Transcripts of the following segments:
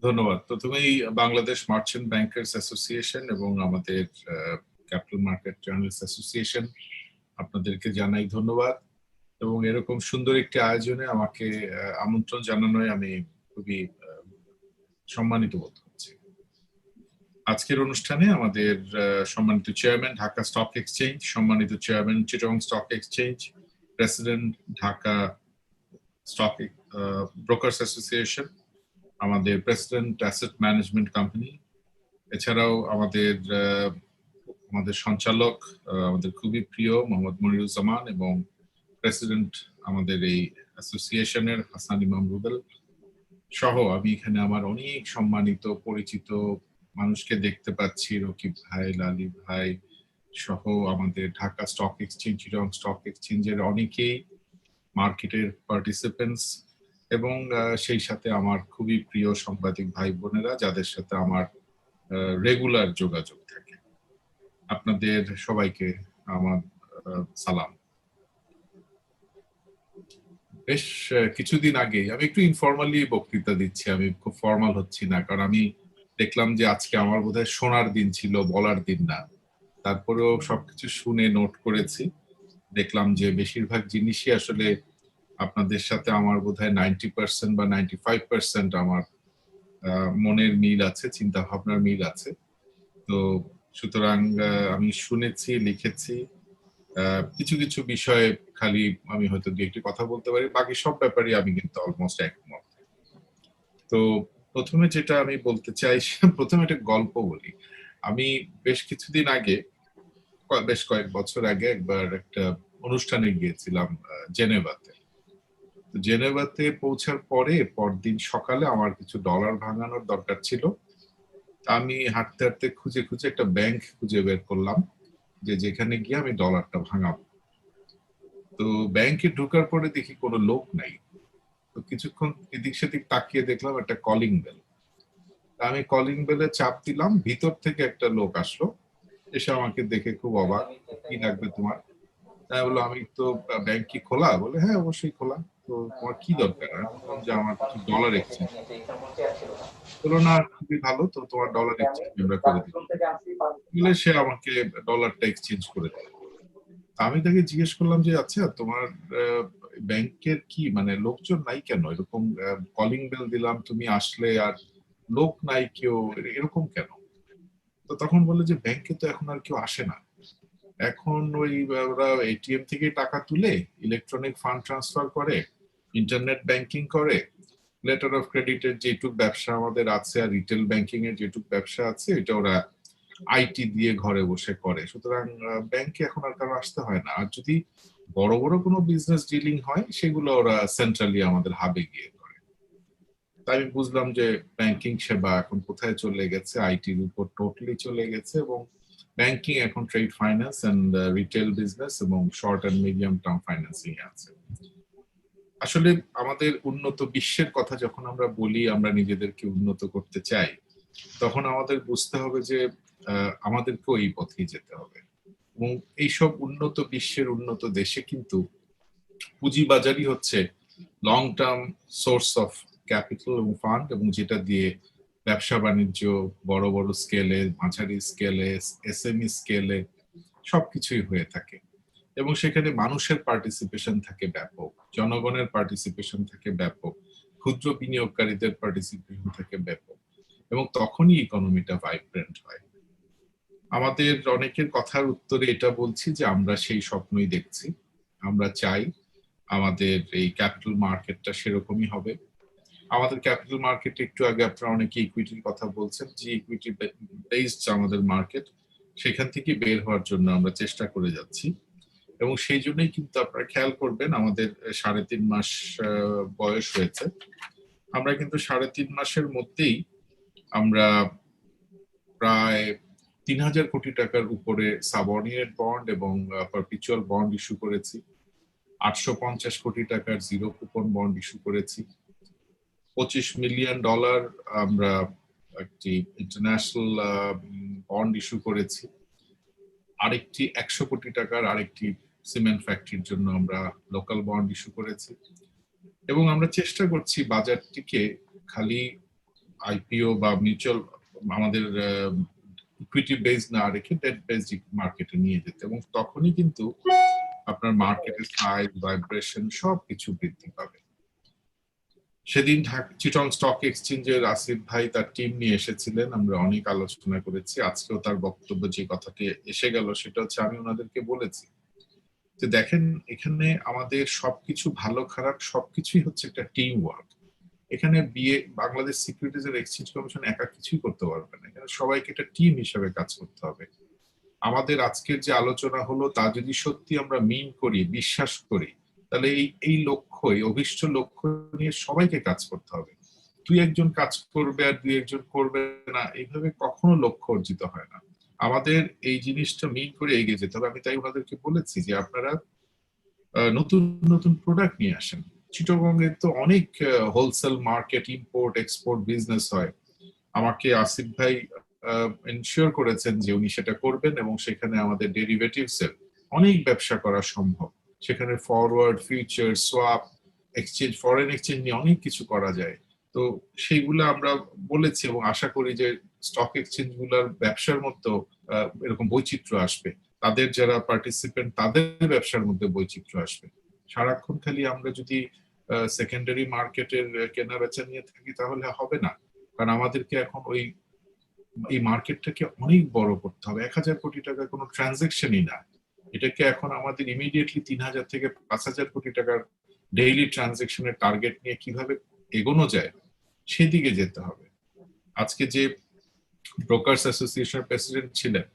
ধন্যবাদ। প্রথমেই Bangladesh merchant bankers association এবং আমাদের ক্যাপিটাল মার্কেট জার্নালিস্ট অ্যাসোসিয়েশন আপনাদেরকে জানাই ধন্যবাদ। এবং এরকম সুন্দর একটি আয়োজনে আমাকে আমন্ত্রণ জানানোয় আমি খুবই সম্মানিত বোধ করছি। আজকের অনুষ্ঠানে আমাদের সম্মানিত চেয়ারম্যান ঢাকা স্টক এক্সচেঞ্জ, সম্মানিত chairman Chittagong stock exchange, president Dhaka stock brokers association, আমাদের প্রেসিডেন্ট অ্যাসেট ম্যানেজমেন্ট কোম্পানি, এছাড়াও আমাদের সঞ্চালক আমাদের খুবই প্রিয় মোহাম্মদ মনিরুজ্জামান এবং প্রেসিডেন্ট আমাদের এই অ্যাসোসিয়েশনের হাসান ইমাম রুবেল সহ আমি এখানে আমার অনেক সম্মানিত পরিচিত মানুষকে দেখতে পাচ্ছি, রকিব ভাই, লালি ভাই সহ আমাদের Dhaka stock exchange, Chittagong stock এক্সচেঞ্জের অনেকেই মার্কেটের পার্টিসিপেন্টস এবং সেই সাথে আমার খুবই প্রিয় সাংবাদিক ভাই বোনেরা যাদের সাথে আমার রেগুলার যোগাযোগ থাকে। আপনাদের সবাইকে আমার সালাম। বেশ কিছুদিন আগে আমি একটু ইনফর্মালি বক্তৃতা দিচ্ছি, আমি খুব ফর্মাল হচ্ছি না, কারণ আমি দেখলাম যে আজকে আমার বোধহয় শোনার দিন ছিল, বলার দিন না। তারপরেও সবকিছু শুনে নোট করেছি, দেখলাম যে বেশিরভাগ জিনিসই আসলে আপনাদের সাথে আমার বোধহয় 90% বা 95% আমার মনের মিল আছে, চিন্তা ভাবনার মিল আছে। তো সুতরাং আমি শুনেছি, লিখেছি, কিছু কিছু বিষয়ে খালি আমি হয়তো দু একটি কথা বলতে পারি, বাকি সব ব্যাপারে আমি কিন্তু অলমোস্ট একমত। তো প্রথমে যেটা আমি বলতে চাই, প্রথমে একটা গল্প বলি। আমি বেশ কিছুদিন আগে, বেশ কয়েক বছর আগে একবার একটা অনুষ্ঠানে গিয়েছিলাম জেনেভাতে। জেনেভাতে পৌঁছার পরে পরদিন সকালে আমার কিছু ডলার ভাঙানোর দরকার ছিল। আমি হাঁটতে হাঁটতে খুঁজে খুঁজে একটা ব্যাংক খুঁজে বের করলাম যে যেখানে গিয়ে আমি ডলারটা ভাঙাবো। তো ব্যাংকে ঢোকার পরে দেখি কোনো লোক নাই। তো কিছুক্ষণ এদিক সেদিক তাকিয়ে দেখলাম একটা কলিং বেল। আমি কলিং বেলে চাপ দিলাম, ভিতর থেকে একটা লোক আসলো, এসে আমাকে দেখে খুব অবাক, কি লাগবে তোমার? তাই বললো, আমি তো ব্যাংক কি খোলা? বলে হ্যাঁ অবশ্যই খোলা। তো তোমার কি দরকার? আমি বললাম যে আমার কিছু ডলার এক্সচেঞ্জ। বললো না, খুবই ভালো, তো তোমার ডলার এক্সচেঞ্জ আমরা করে দিচ্ছি। বলে সে আমাকে ডলারটা এক্সচেঞ্জ করে দিল। আমি তাকে জিজ্ঞেস করলাম যে আচ্ছা তোমার ব্যাংকের কি মানে লোকজন নাই কেন? এরকম কলিং বেল দিলাম, তুমি আসলে আর লোক নাই কেউ, এরকম কেন? তো তখন বললো যে ব্যাংকে তো এখন আর কেউ আসে না, এখন ওই ওরা এটিএম থেকে টাকা তুলে ইলেকট্রনিক ফান্ড ট্রান্সফার করে, ইন্টারনেট ব্যাংকিং করে, লেটার অফ ক্রেডিটের যেটুক ব্যবসা আমাদের আছে আর রিটেল ব্যাংকিং এর যেটুক ব্যবসা আছে এটা ওরা আইটি দিয়ে ঘরে বসে করে। সুতরাং ব্যাংকে এখন আর কারো আসতে হয় না। আর যদি বড় বড় কোনো বিজনেস ডিলিং হয় সেগুলো ওরা সেন্ট্রালি আমাদের হাবে গিয়ে করে। তাই আমি বুঝলাম যে ব্যাংকিং সেবা এখন কোথায় চলে গেছে, আইটির উপর টোটালি চলে গেছে এবং ব্যাংকিং এখন trade finance and retail business এবং short and medium term financing আছে। আসলে আমাদের উন্নত বিশ্বের কথা যখন আমরা বলি, আমরা নিজেদেরকে উন্নত করতে চাই, তখন আমাদের বুঝতে হবে যে আমাদেরকেও এই পথেই যেতে হবে। এবং এইসব উন্নত বিশ্বের উন্নত দেশে কিন্তু পুঁজিবাজারই হচ্ছে long term source of capital এবং ফান্ড, এবং যেটা দিয়ে ব্যবসা বাণিজ্য বড় বড় স্কেলে, মাঝারি স্কেলে, এসএমই স্কেলে সবকিছুই হয়ে থাকে। এবং সেখানে মানুষের পার্টিসিপেশন থাকে ব্যাপক, জনগণের পার্টিসিপেশন থাকে ব্যাপক, ক্ষুদ্র বিনিয়োগকারীদের পার্টিসিপেশন থাকে ব্যাপক, এবং তখনই ইকোনমিটা ভাইব্রেন্ট হয়। আমাদের অনেকের কথার উত্তরে এটা বলছি যে আমরা সেই স্বপ্নই দেখছি। আমরা চাই আমাদের এই ক্যাপিটাল মার্কেটটা সেরকমই হবে। আমাদের ক্যাপিটাল মার্কেট, একটু আগে আপনারা অনেকে ইকুইটির কথা বলছেন, যে ইকুইটি বেসড আমাদের মার্কেট, সেখান থেকে বের হওয়ার জন্য আমরা চেষ্টা করে যাচ্ছি। এবং সেই জন্যই কিন্তু আপনারা খেয়াল করবেন আমাদের ৩.৫ মাস বয়স হয়েছে, আমরা কিন্তু ৩.৫ মাসের মধ্যেই আমরা প্রায় ৩,০০০ কোটি টাকার উপরে সাবঅর্ডিনেট বন্ড এবং পারপিচুয়াল বন্ড ইস্যু করেছি, ৮৫০ কোটি টাকার জিরো কুপন বন্ড ইস্যু করেছি, $২৫ মিলিয়ন আমরা একটি ইন্টারন্যাশনাল বন্ড ইস্যু করেছি, আরেকটি ১০০ কোটি টাকার আরেকটি সিমেন্ট ফ্যাক্টরির জন্য আমরা লোকাল বন্ড ইস্যু করেছি। এবং আমরা চেষ্টা করছি বাজারটিকে খালি আইপিও বা মিউচুয়াল আমাদের ইকুইটি বেস না রেখে ডেট বেসড মার্কেটে নিয়ে যেতে, এবং তখনই কিন্তু আপনার মার্কেটের সাইজ, ভাইব্রেশন সবকিছু বৃদ্ধি পাবে। সেদিন চিটং স্টক এক্সচেঞ্জের আসিফ ভাই তার টিম নিয়ে এসেছিলেন, আমরা অনেক আলোচনা করেছি। আজকেও তার বক্তব্য যে কথাটি এসে গেল সেটা হচ্ছে, আমি ওনাদেরকে বলেছি যে দেখেন, এখানে আমাদের সবকিছু ভালো খারাপ সবকিছুই হচ্ছে একটা টিম ওয়ার্ক। এখানে Bangladesh securities and exchange commission একা কিছুই করতে পারবে না, এখানে সবাইকে একটা টিম হিসেবে কাজ করতে হবে। আমাদের আজকের যে আলোচনা হলো তা যদি সত্যি আমরা মিন করি, বিশ্বাস করি, তাহলে এই লক্ষ্য, এই অভিষ্ট লক্ষ্য নিয়ে সবাইকে কাজ করতে হবে। দুই একজন কাজ করবে আর দুই একজন করবে না, এইভাবে কখনো লক্ষ্য অর্জিত হয় না। আমাদের এই জিনিসটা মিন করে এগিয়ে যেতে হবে। আমি তাই ওনাদেরকে বলেছি যে আপনারা নতুন নতুন প্রোডাক্ট নিয়ে আসেন। চিটাগংয়ে তো অনেক wholesale market, import export business হয়। আমাকে আসিফ ভাই এনশিওর করেছেন যে উনি সেটা করবেন, এবং সেখানে আমাদের ডেরিভেটিভস এর অনেক ব্যবসা করা সম্ভব। সেখানে forward, future, swap, exchange, foreign exchange নিয়ে অনেক কিছু করা যায়। তো সেইগুলো আমরা বলেছি, এবং আশা করি যে স্টক এক্সচেঞ্জ গুলার ব্যবসার মধ্যে এরকম বৈচিত্র্য আসবে, তাদের যারা পার্টিসিপেন্ট তাদের ব্যবসার মধ্যে বৈচিত্র্য আসবে। সারাক্ষণ খালি আমরা যদি সেকেন্ডারি মার্কেটের কেনা বেচা নিয়ে থাকি তাহলে হবে না, কারণ আমাদেরকে এখন এই মার্কেটটাকে অনেক বড় করতে হবে। 1,000 কোটি টাকা কোনো ট্রানজাকশনই না, এটাকে এখন আমাদের ইমিডিয়েটলি 3,000 থেকে 5,000 কোটি টাকার ডেইলি ট্রানজাকশনের টার্গেট নিয়ে কিভাবে এগোনো যায় সেদিকে যেতে হবে। আজকে যে ব্রোকার্স অ্যাসোসিয়েশনের প্রেসিডেন্ট ছিলেন,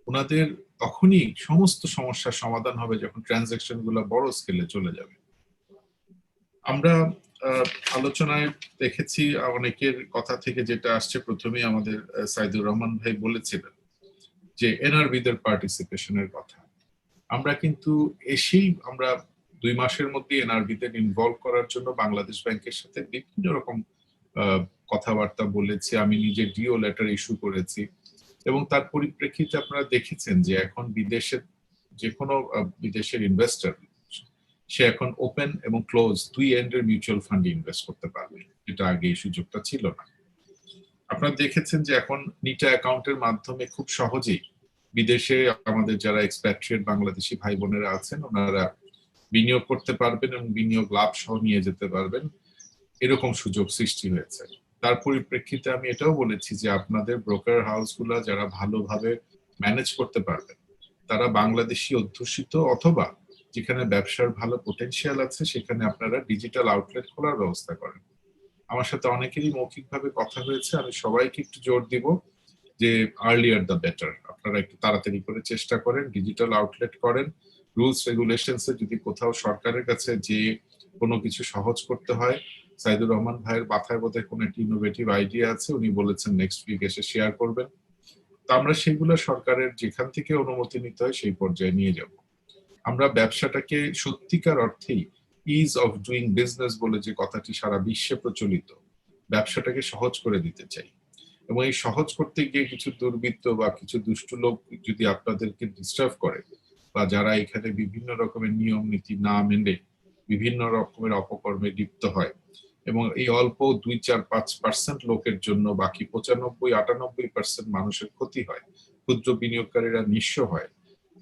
ওনাদের তখনই সমস্ত সমস্যার সমাধান হবে যখন ট্রানজাকশন গুলো বড় স্কেলে চলে যাবে। আমরা আলোচনায় দেখেছি অনেকের কথা থেকে যেটা আসছে, প্রথমেই আমাদের সাইদুর রহমান ভাই বলেছিলেন যে এনআরবিদের পার্টিসিপেশনের কথা। আমরা কিন্তু আমরা 2 মাসের মধ্যে এনআরবিদের ইনভলভ করার জন্য বাংলাদেশ ব্যাংকের সাথে বিভিন্ন রকম কথাবার্তা বলেছি। আমি নিজে ডিও লেটার ইস্যু করেছি, এবং তার পরিপ্রেক্ষিতে আপনারা দেখেছেন যে এখন যে কোনো বিদেশের ইনভেস্টর সে এখন ওপেন এবং ক্লোজ দুই এন্ডের মিউচুয়াল ফান্ডে ইনভেস্ট করতে পারবে, যেটা আগে এই সুযোগটা ছিল না। আপনারা দেখেছেন যে এখন নিটা অ্যাকাউন্টের মাধ্যমে খুব সহজেই বিদেশে আমাদের যারা এক্সপ্যাট্রিয়েট বাংলাদেশি ভাই বোনেরা আছেন ওনারা বিনিয়োগ করতে পারবেন এবং বিনিয়োগ লাভ সহ নিয়ে যেতে পারবেন, এরকম সুযোগ সৃষ্টি হয়েছে। তার পরিপ্রেক্ষিতে আমি এটাও বলেছি যে আপনাদের ব্রোকার হাউসগুলা যারা ভালোভাবে ম্যানেজ করতে পারবেন, তারা বাংলাদেশি অধ্যুষিত অথবা যেখানে ব্যবসার ভালো পোটেনশিয়াল আছে সেখানে আপনারা ডিজিটাল আউটলেট খোলার ব্যবস্থা করেন। আমার সাথে অনেকেরই মৌখিকভাবে কথা হয়েছে, আমি সবাইকে একটু জোর দিব যে আর্লিয়ার দ্য বেটার, আপনারা একটু তাড়াতাড়ি করে চেষ্টা করেন, ডিজিটাল আউটলেট করেন। রুলস রেগুলেশনস এ যদি কোথাও সরকারের কাছে যে কোনো কিছু সহজ করতে হয়, সাইদুর রহমান ভাইয়ের মাথায় বোধহয় কোনো একটা ইনোভেটিভ আইডিয়া আছে, উনি বলেছেন নেক্সট উইক এসে শেয়ার করবেন। তো আমরা সেগুলো সরকারের যেখান থেকে অনুমতি নিতে হয় সেই পর্যায়ে নিয়ে যাব। আমরা ব্যবসাটাকে সত্যিকার অর্থেই ইজ অফ ডুইং বিজনেস বলে যে কথাটি সারা বিশ্বে প্রচলিত, ব্যবসাটাকে সহজ করে দিতে চাই। এবং এই সহজ করতে গিয়ে কিছু দুর্বৃত্ত বা কিছু দুষ্টু লোক যদি আপনাদেরকে ডিস্টার্ব করে, বা যারা এখানে বিভিন্ন রকমের নিয়ম নীতি না মেনে বিভিন্ন রকমের অপকর্মে লিপ্ত হয়, এবং এই অল্প 2-4-5% লোকের জন্য বাকি 95-98% মানুষের ক্ষতি হয়, ক্ষুদ্র বিনিয়োগকারীরা নিঃস্ব হয়,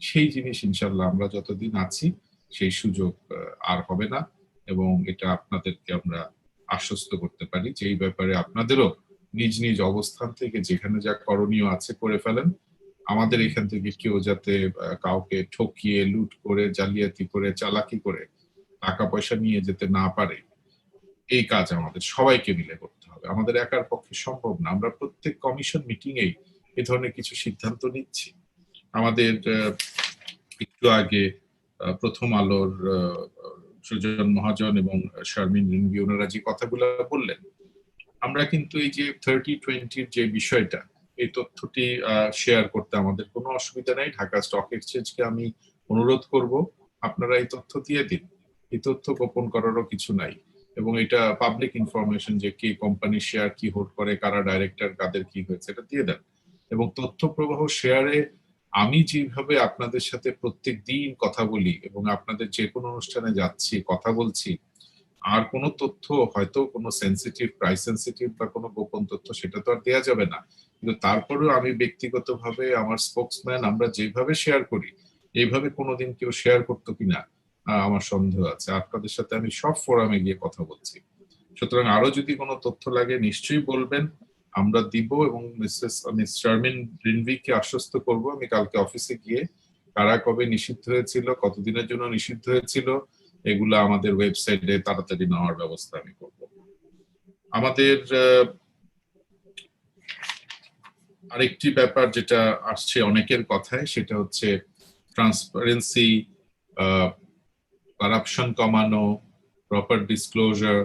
সেই জিনিস ইনশাল্লাহ আমরা যতদিন আছি সেই সুযোগ আর হবে না। এবং এটা আপনাদেরকে আমরা আশ্বস্ত করতে পারি যে এই ব্যাপারে আপনাদেরও নিজ নিজ অবস্থান থেকে যেখানে যা করণীয় আছে করে ফেলেন। আমাদের এখান থেকে কেউ যাতে কাউকে ঠকিয়ে, লুট করে, জালিয়াতি করে, চালাকি করে টাকা পয়সা নিয়ে যেতে না পারে, এই কাজ আমাদের সবাইকে মিলে করতে হবে, আমাদের একার পক্ষে সম্ভব না। আমরা প্রত্যেক কমিশন মিটিং এই ধরনের কিছু সিদ্ধান্ত নিচ্ছি। আমাদের একটু আগে প্রথম আলোর সুজন মহাজন এবং শারমিন রিনভি ওনারা যে কথাগুলো বললেন, আমরা কিন্তু এই যে 30-20 যে বিষয়টা, এই তথ্যটি শেয়ার করতে আমাদের কোনো অসুবিধা নাই। ঢাকা স্টক এক্সচেঞ্জকে আমি অনুরোধ করব আপনারা এই তথ্য দিয়ে দিন, এই তথ্য গোপন করারও কিছু নাই, এবং এটা পাবলিক ইনফরমেশন যে কে কোম্পানি শেয়ার কি হোল্ড করে, কারা ডাইরেক্টর, কাদের কি হয়েছে, এটা দিয়ে দেন। এবং তথ্য প্রবাহ শেয়ারে আমি যেভাবে আপনাদের সাথে প্রত্যেক দিন কথা বলি এবং আপনাদের যে কোনো অনুষ্ঠানে যাচ্ছি কথা বলছি, আর কোনো তথ্য, হয়তো কোনো সেন্সিটিভ, প্রাইস সেন্সিটিভ বা কোনো গোপন তথ্য, সেটা তো আর দেওয়া যাবে না, কিন্তু তারপরেও আমি ব্যক্তিগতভাবে আমার স্পোকসম্যান, আমরা যেভাবে শেয়ার করি এইভাবে কোনোদিন কেউ শেয়ার করতো কিনা আমার সন্দেহ আছে। আপনাদের সাথে আমি সব ফোরামে গিয়ে কথা বলছি। সুতরাং আরো যদি কোনো তথ্য লাগে নিশ্চয়ই বলবেন, আমরা দিব। এবং মিস শারমিন রিনভিকে আশ্বস্ত করব, আমি কালকে অফিসে গিয়ে কারা কবে নিষিদ্ধ হয়েছিল, কতদিনের জন্য নিষিদ্ধ হয়েছিল, এগুলা আমাদের ওয়েবসাইটে তাড়াতাড়ি নেওয়ার ব্যবস্থা আমি করব। আমাদের আরেকটি ব্যাপার যেটা আসছে অনেকের কথায়, সেটা হচ্ছে ট্রান্সপারেন্সি, কারাপশন কমানো, প্রপার ডিসক্লোজার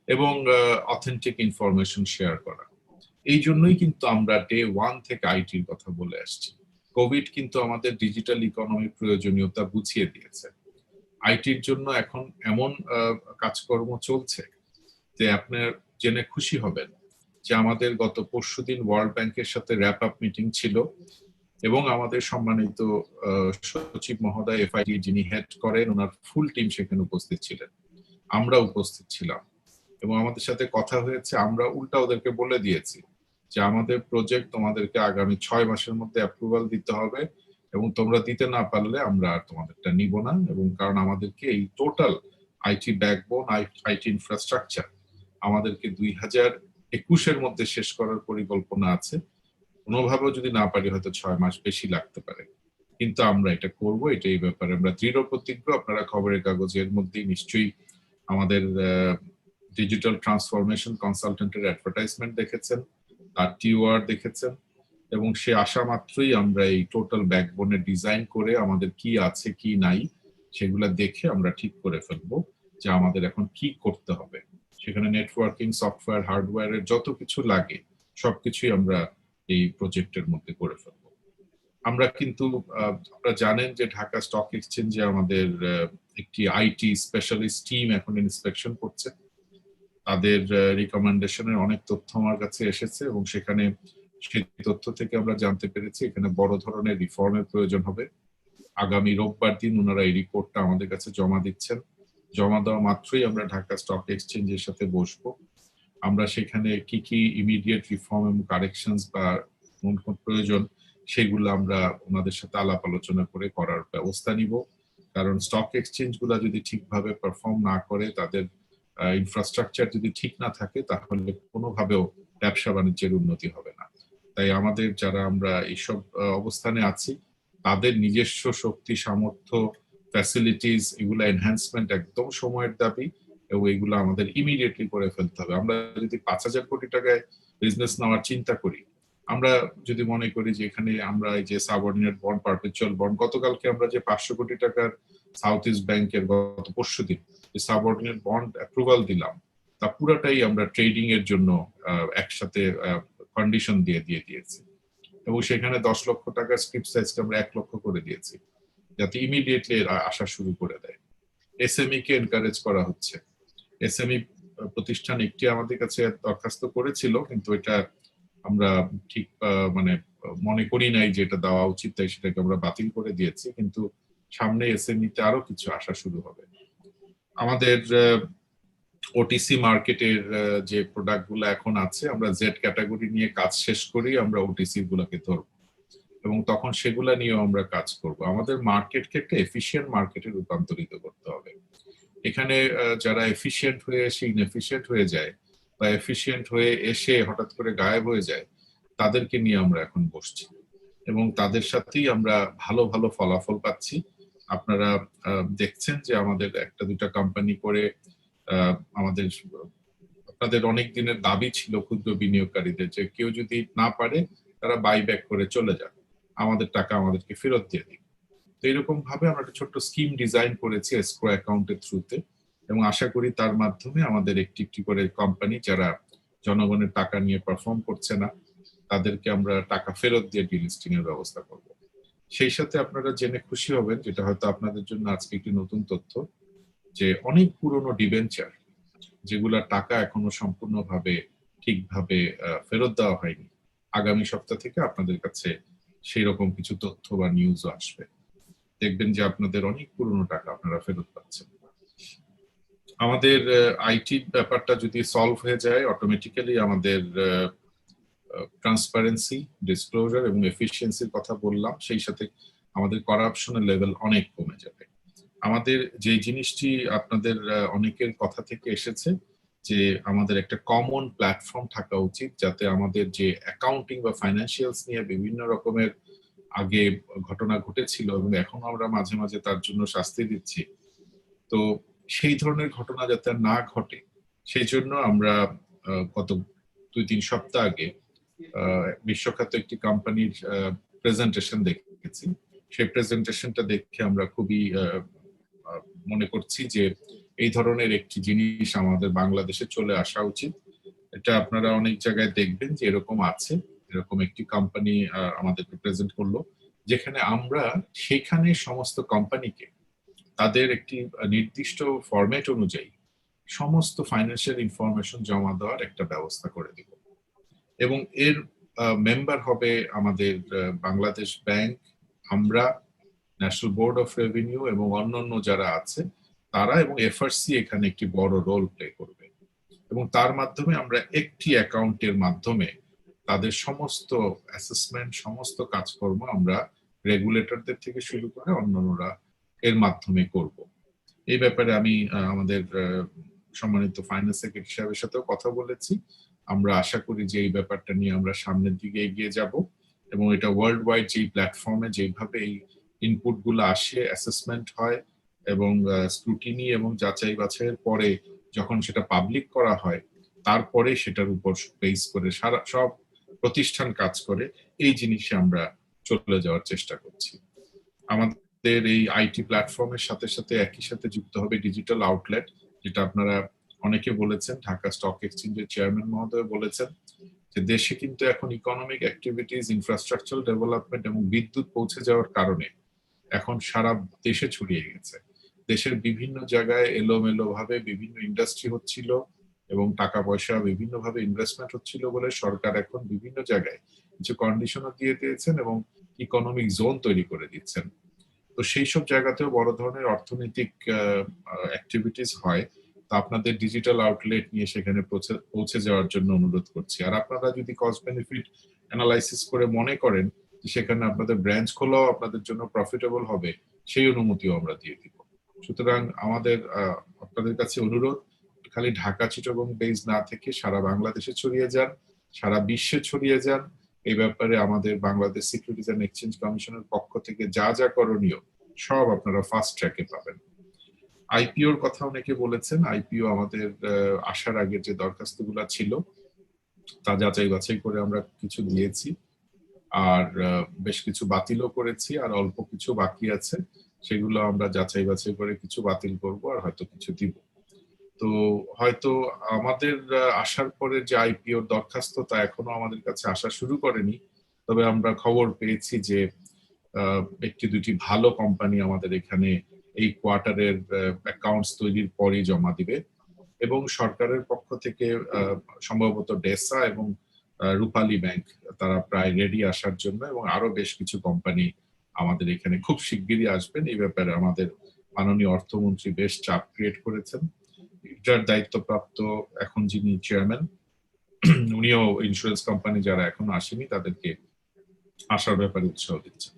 এবং অথেন্টিক ইনফরমেশন শেয়ার করা। এই জন্যই কিন্তু আমরা ডে 1 থেকে আইটির কথা বলে আসছি। কোভিড কিন্তু আমাদের ডিজিটাল ইকোনমির প্রয়োজনীয়তা বুঝিয়ে দিয়েছে। আইটির জন্য এখন এমন কাজকর্ম চলছে যে আপনার জেনে খুশি হবেন যে আমাদের গত পরশুদিন ওয়ার্ল্ড ব্যাংকের সাথে র্যাপ আপ মিটিং ছিল, এবং আমাদের সম্মানিত সচিব মহোদয় এফআইডি যিনি হেড করেন, ওনার ফুল টিম সেখানে উপস্থিত ছিলেন, আমরা উপস্থিত ছিলাম, এবং আমাদের সাথে কথা হয়েছে। আমরা উল্টা ওদেরকে বলে দিয়েছি যে আমাদের প্রজেক্ট তোমাদেরকে আগামী 6 মাসের মধ্যে অ্যাপ্রুভাল দিতে হবে, এবং তোমরা দিতে না পারলে আমরা আর তোমাদেরটা নিব না। এবং কারণ আমাদেরকে এই total IT backbone, IT infrastructure আমাদেরকে 2021-এর মধ্যে শেষ করার পরিকল্পনা আছে। কোনোভাবেও যদি না পারি হয়তো 6 মাস বেশি লাগতে পারে, কিন্তু আমরা এটা করব, এটা এই ব্যাপারে আমরা দৃঢ় প্রতিজ্ঞ। আপনারা খবরের কাগজের মধ্যেই নিশ্চয়ই আমাদের ডিজিটাল ট্রান্সফরমেশন কনসালটেন্টের অ্যাডভার্টাইজমেন্ট দেখেছেন, তার টিওআর দেখেছেন, এবং সে আশা মাত্রই আমরা এই টোটাল ব্যাকবোনের ডিজাইন করে আমাদের কি আছে কি নাই সেগুলা দেখে আমরা ঠিক করে ফেলবো যে আমাদের এখন কি করতে হবে। সেখানে নেটওয়ার্কিং, সফটওয়্যার, হার্ডওয়্যারের যত কিছু লাগে সবকিছুই আমরা এই প্রজেক্টের মধ্যে করে ফেলবো। আমরা কিন্তু আপনারা জানেন যে ঢাকা স্টক এক্সচেঞ্জে আমাদের একটি আইটি স্পেশালিস্ট টিম এখন ইন্সপেকশন করছে। তাদের রিকমেন্ডেশনের অনেক তথ্য আমার কাছে এসেছে, এবং সেখানে সেই তথ্য থেকে আমরা জানতে পেরেছি এখানে বড় ধরনের রিফর্মের প্রয়োজন হবে। আগামী রোববার দিন ওনারা এই রিপোর্টটা আমাদের কাছে জমা দিচ্ছেন। জমা দেওয়া মাত্রই আমরা ঢাকা স্টক এক্সচেঞ্জের সাথে বসবো। আমরা সেখানে কি কি ইমিডিয়েট রিফর্ম এবং কারেকশনস বা কোন কোন প্রয়োজন সেগুলো আমরা ওনাদের সাথে আলাপ আলোচনা করে করার ব্যবস্থা নিব। কারণ স্টক এক্সচেঞ্জ গুলা যদি ঠিকভাবে পারফর্ম না করে, তাদের ইনফ্রাস্ট্রাকচার যদি ঠিক না থাকে, তাহলে কোনোভাবেও ব্যবসা বাণিজ্যের উন্নতি হবে না। তাই আমাদের যারা আমরা এইসব অবস্থানে আছি, তাদের নিজস্ব শক্তি, সামর্থ্য, ফ্যাসিলিটিস এগুলো এনহ্যান্সমেন্ট একদম সময়ের দাবি, এবং এগুলো আমাদের ইমিডিয়েটলি করে ফেলতে হবে। আমরা যদি 5,000 কোটি টাকায় বিজনেস নেওয়ার চিন্তা করি, আমরা যদি মনে করি যে এখানে আমরা এই যে সাবঅর্ডিনেট বন্ড, পারপেচুয়াল বন্ড, গতকালকে আমরা যে 500 কোটি টাকার সাউথ ইস্ট ব্যাংকের গত পরশুদিন যে সাবঅর্ডিনেট বন্ড অ্যাপ্রুভাল দিলাম, তা পুরাটাই আমরা ট্রেডিং এর জন্য একসাথে কন্ডিশন দিয়ে দিয়েছি, এবং সেখানে 10 লক্ষ টাকার স্ক্রিপ্ট সাইজটা আমরা 1 লক্ষ করে দিয়েছি, যাতে ইমিডিয়েটলি আসা শুরু করে দেয়। এসএমই কে এনকারেজ করা হচ্ছে। এসএমই প্রতিষ্ঠান একটি আমাদের কাছে দরখাস্ত করেছিল, কিন্তু এটা আমরা ঠিক মানে মনে করি নাই যে এটা দেওয়া উচিত, তাই সেটাকে আমরা বাতিল করে দিয়েছি। কিন্তু সামনে এসএমই তে আরো কিছু আসা শুরু হবে। আমাদের ওটিসি মার্কেটের যে প্রোডাক্ট গুলো এখন আছে, আমরা জেড ক্যাটাগরি নিয়ে কাজ শেষ করি, আমরা ওটিসি গুলোকে ধরবো, এবং তখন সেগুলা নিয়েও আমরা কাজ করব। আমাদের মার্কেটকে একটা এফিশিয়েন্ট মার্কেটে রূপান্তরিত করতে হবে। এখানে যারা এফিশিয়েন্ট হয়ে এসে ইনএফিশিয়েন্ট হয়ে যায়, বা এফিশিয়েন্ট হয়ে এসে হঠাৎ করে গায়েব হয়ে যায়, তাদেরকে নিয়ে আমরা এখন বসছি, এবং তাদের সাথেই আমরা ভালো ভালো ফলাফল পাচ্ছি। আপনারা দেখছেন যে আমাদের একটা দুটা কোম্পানি করে আমাদের, আপনাদের অনেক দিনের দাবি ছিল ক্ষুদ্র বিনিয়োগকারীদের যে কেউ যদি না পারে তারা বাইব্যাক করে চলে যান, আমাদের টাকা আমাদেরকে ফেরত দিয়ে দিন। তো এরকম ভাবে আমরা একটা ছোট্ট স্কিম ডিজাইন করেছি এসক্রো অ্যাকাউন্টের থ্রুতে, এবং আশা করি তার মাধ্যমে আমাদের একটি একটি করে কোম্পানি যারা জনগণের টাকা নিয়ে পারফর্ম করছে না, তাদেরকে আমরা টাকা ফেরত দিয়ে ডিলিস্টিং এর ব্যবস্থা করব। সেই সাথে আপনারা জেনে খুশি হবেন, যেটা হয়তো আপনাদের জন্য আজকে একটি নতুন তথ্য, যে অনেক পুরনো ডিবেঞ্চার যেগুলা টাকা এখনো সম্পূর্ণভাবে ঠিকভাবে ফেরত দেওয়া হয়নি, আগামী সপ্তাহ থেকে আপনাদের কাছে সেই রকম কিছু তথ্য বা নিউজও আসবে। দেখবেন যে আপনাদের অনেক পুরনো টাকা আপনারা ফেরত পাচ্ছেন। আমাদের আইটি ব্যাপারটা যদি সলভ হয়ে যায়, অটোমেটিক্যালি আমাদের ট্রান্সপারেন্সি, ডিসক্লোজার এবং এফিসিয়েন্সির কথা বললাম, সেই সাথে আমাদের করাপশনের লেভেল অনেক কমে যাবে। আমাদের যে জিনিসটি আপনাদের অনেকের কথা থেকে এসেছে যে আমাদের একটা কমন প্ল্যাটফর্ম থাকা উচিত, যাতে আমাদের যে অ্যাকাউন্টিং বা ফাইন্যান্সিয়ালস নিয়ে বিভিন্ন রকমের আগে ঘটনা ঘটেছিল এবং এখন আমরা মাঝে মাঝে তার জন্য শাস্তি দিচ্ছি, তো সেই ধরনের ঘটনা যাতে না ঘটে সেই জন্য আমরা গত 2-3 সপ্তাহ আগে বিশ্বখ্যাত একটি কোম্পানির প্রেজেন্টেশন দেখেছি। সেই প্রেজেন্টেশনটা দেখে আমরা খুবই মনে করছি যে এই ধরনের একটি জিনিস আমাদের বাংলাদেশে চলে আসা উচিত। এটা আপনারা অনেক জায়গায় দেখবেন যে এরকম আছে, এরকম একটি কোম্পানি আমাদেরকে প্রেজেন্ট করলো, যেখানে আমরা সেখানে সমস্ত কোম্পানিকে তাদের একটি নির্দিষ্ট ফরম্যাট অনুযায়ী সমস্ত ফাইন্যান্সিয়াল ইনফরমেশন জমা দেওয়ার একটা ব্যবস্থা করে দিব এবং এর মেম্বার হবে আমাদের বাংলাদেশ ব্যাংক, আমরা, ন্যাশনাল বোর্ড অফ রেভিনিউ এবং অন্যান্য যারা আছে তারা, এবং এফআরসি এখানে একটি বড় রোল প্লে করবে এবং তার মাধ্যমে আমরা একটি অ্যাকাউন্টের মাধ্যমে তাদের সমস্ত অ্যাসেসমেন্ট, সমস্ত কাজকর্ম আমরা রেগুলেটরদের থেকে শুরু করে অন্যান্যরা এর মাধ্যমে করব। এই ব্যাপারে আমি আমাদের সম্মানিত ফাইন্যান্স সেক্রেটারি সাহেবের সাথেও কথা বলেছি। আমরা আশা করি যে এই ব্যাপারটা নিয়ে আমরা সামনের দিকে এগিয়ে যাব এবং এটা ওয়ার্ল্ড ওয়াইড যেই প্ল্যাটফর্মে যেভাবে এই ইনপুট গুলো আসে, অ্যাসেসমেন্ট হয় এবং স্ক্রুটিনি এবং যাচাই বাছাইয়ের পরে যখন সেটা পাবলিক করা হয়, তারপরে সেটার উপর বেস করে সারা সব প্রতিষ্ঠান কাজ করে, এই জিনিসে আমরা চলে যাওয়ার চেষ্টা করছি। আমাদের এই আইটি প্ল্যাটফর্মের সাথে সাথে একই সাথে যুক্ত হবে ডিজিটাল আউটলেট, যেটা আপনারা অনেকে বলেছেন, ঢাকা স্টক এক্সচেঞ্জের চেয়ারম্যান মহোদয় বলেছেন যে দেশে কিন্তু এখন ইকোনমিক অ্যাক্টিভিটিস, ইনফ্রাস্ট্রাকচার ডেভেলপমেন্ট এবং বিদ্যুৎ পৌঁছে যাওয়ার কারণে এখন সারা দেশে ছড়িয়ে গেছে। দেশের বিভিন্ন জায়গায় এলোমেলো ভাবে বিভিন্ন ইন্ডাস্ট্রি হচ্ছিল এবং টাকা পয়সা বিভিন্ন ভাবে ইনভেস্টমেন্ট হচ্ছিল বলে সরকার এখন বিভিন্ন জায়গায় কিছু কন্ডিশনও দিয়ে দিয়েছেন এবং ইকোনমিক জোন তৈরি করে দিচ্ছেন। তো সেই সব জায়গাতেও বড় ধরনের অর্থনৈতিক অ্যাক্টিভিটিস হয়। তো আপনাদের ডিজিটাল আউটলেট নিয়ে সেখানে পৌঁছে যাওয়ার জন্য অনুরোধ করছি। আর আপনারা যদি কস্ট বেনিফিট অ্যানালাইসিস করে মনে করেন যে সেখানে আপনাদের ব্রাঞ্চ খোলাও আপনাদের জন্য প্রফিটেবল হবে, সেই অনুমতিও আমরা দিয়ে দিব। সুতরাং আমাদের আপনাদের কাছে অনুরোধ, খালি ঢাকা চিটাগং বেস না থেকে সারা বাংলাদেশে ছড়িয়ে যান, সারা বিশ্বে ছড়িয়ে যান। এই ব্যাপারে আমাদের বাংলাদেশ সিকিউরিটিজ অ্যান্ড এক্সচেঞ্জ কমিশনের পক্ষ থেকে যা যা করণীয় সব আপনারা ফাস্ট ট্র্যাকে পাবেন। আইপিওর কথা অনেকে বলেছেন, আইপিও আমাদের আসার আগে যে দরখাস্তগুলো ছিল তা যাচাই বাছাই করে আমরা কিছু দিয়েছি, আর বেশ কিছু বাতিলও করেছি, আর অল্প কিছু বাকি আছে, সেগুলো আমরা যাচাই বাছাই করে কিছু বাতিল করব আর হয়তো কিছু দিব। তো হয়তো আমাদের আসার পরে যে আইপিওর দরখাস্ত তা এখনো আমাদের কাছে আসা শুরু করেনি, তবে আমরা খবর পেয়েছি যে একটি দুটি ভালো কোম্পানি আমাদের এখানে এই কোয়ার্টারের অ্যাকাউন্টস তৈরির পরই জমা দিবে এবং সরকারের পক্ষ থেকে সম্ভবত ডেসা এবং রূপালী ব্যাংক তারা প্রায় রেডি আসার জন্য, এবং আরো বেশ কিছু কোম্পানি আমাদের এখানে খুব শিগগিরই আসবেন। এই ব্যাপারে আমাদের মাননীয় অর্থমন্ত্রী বেশ চাপ ক্রিয়েট করেছেন। এটার দায়িত্বপ্রাপ্ত এখন যিনি চেয়ারম্যান, উনিও ইন্স্যুরেন্স কোম্পানি যারা এখনো আসেনি তাদেরকে আসার ব্যাপারে উৎসাহ দিচ্ছেন।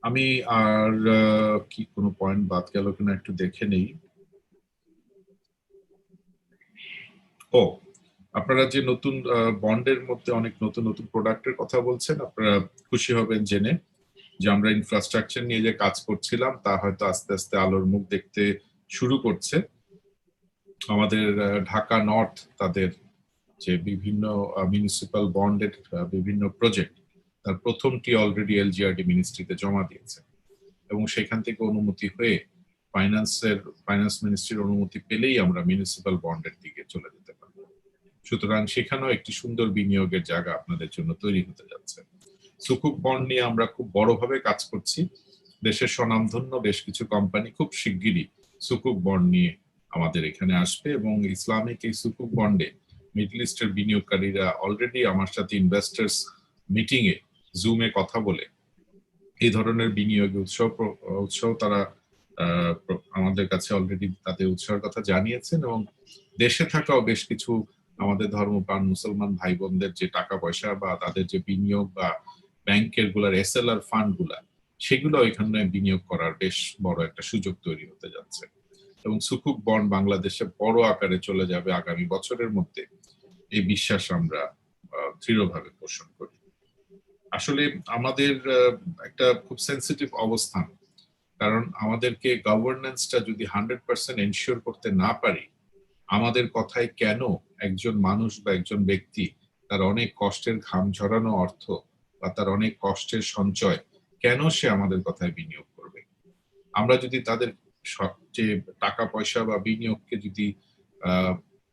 আমি আর কি কোনো পয়েন্ট বাদ গেল কিনা একটু দেখে নেই। ও, আপনারা যে নতুন বন্ডের মধ্যে অনেক নতুন নতুন প্রোডাক্টের কথা বলছেন, আপনারা খুশি হবেন জেনে যে আমরা ইনফ্রাস্ট্রাকচার নিয়ে যে কাজ করছিলাম তা হয়তো আস্তে আস্তে আলোর মুখ দেখতে শুরু করছে। আমাদের ঢাকা নর্থ তাদের যে বিভিন্ন মিউনিসিপাল বন্ডের বিভিন্ন প্রজেক্ট, তার প্রথমটি অলরেডি এলজিআরডি মিনিস্ট্রিতে জমা দিয়েছে এবং সেখান থেকে অনুমতি হয়ে ফাইন্যান্স মিনিস্ট্রির অনুমতি পেলেই আমরা মিউনিসিপাল বন্ডের দিকে চলে যেতে পারবো। সুতরাং সেখানেও একটি সুন্দর বিনিয়োগের জায়গা আপনাদের জন্য তৈরি হতে যাচ্ছে। সুকুক বন্ড নিয়ে আমরা খুব বড়ভাবে কাজ করছি। দেশের স্বনামধন্য বেশ কিছু কোম্পানি খুব শিগগিরই সুকুক বন্ড নিয়ে আমাদের এখানে আসবে এবং ইসলামিক এই সুকুক বন্ডে মিডল ইস্টের বিনিয়োগকারীরা অলরেডি আমার সাথে ইনভেস্টার্স মিটিং এ জুমে কথা বলে এই ধরনের বিনিয়োগে উৎসাহ তারা আমাদের কাছে অলরেডি তাদের উৎসাহের কথা জানিয়েছেন, এবং দেশে থাকাও বেশ কিছু আমাদের ধর্মপ্রাণ মুসলমান ভাই বোনদের যে টাকা পয়সা বা তাদের যে বিনিয়োগ বা ব্যাংকের গুলার SLR ফান্ড গুলা, সেগুলো এখানে বিনিয়োগ করার বেশ বড় একটা সুযোগ তৈরি হতে যাচ্ছে, এবং সুকুক বন্ড বাংলাদেশে বড় আকারে চলে যাবে আগামী বছরের মধ্যে, এই বিশ্বাস আমরা দৃঢ়ভাবে পোষণ করি। আসলে আমাদের একটা খুব সেন্সিটিভ অবস্থান, কারণ আমাদেরকে গভর্নেন্সটা যদি 100% এনশিওর করতে না পারি, আমাদের কথায় কেন একজন মানুষ বা একজন ব্যক্তি তার অনেক কষ্টের ঘাম ঝরানো অর্থ বা তার অনেক কষ্টের সঞ্চয় কেন সে আমাদের কথায় বিনিয়োগ করবে? আমরা যদি তাদের সবচেয়ে টাকা পয়সা বা বিনিয়োগকে যদি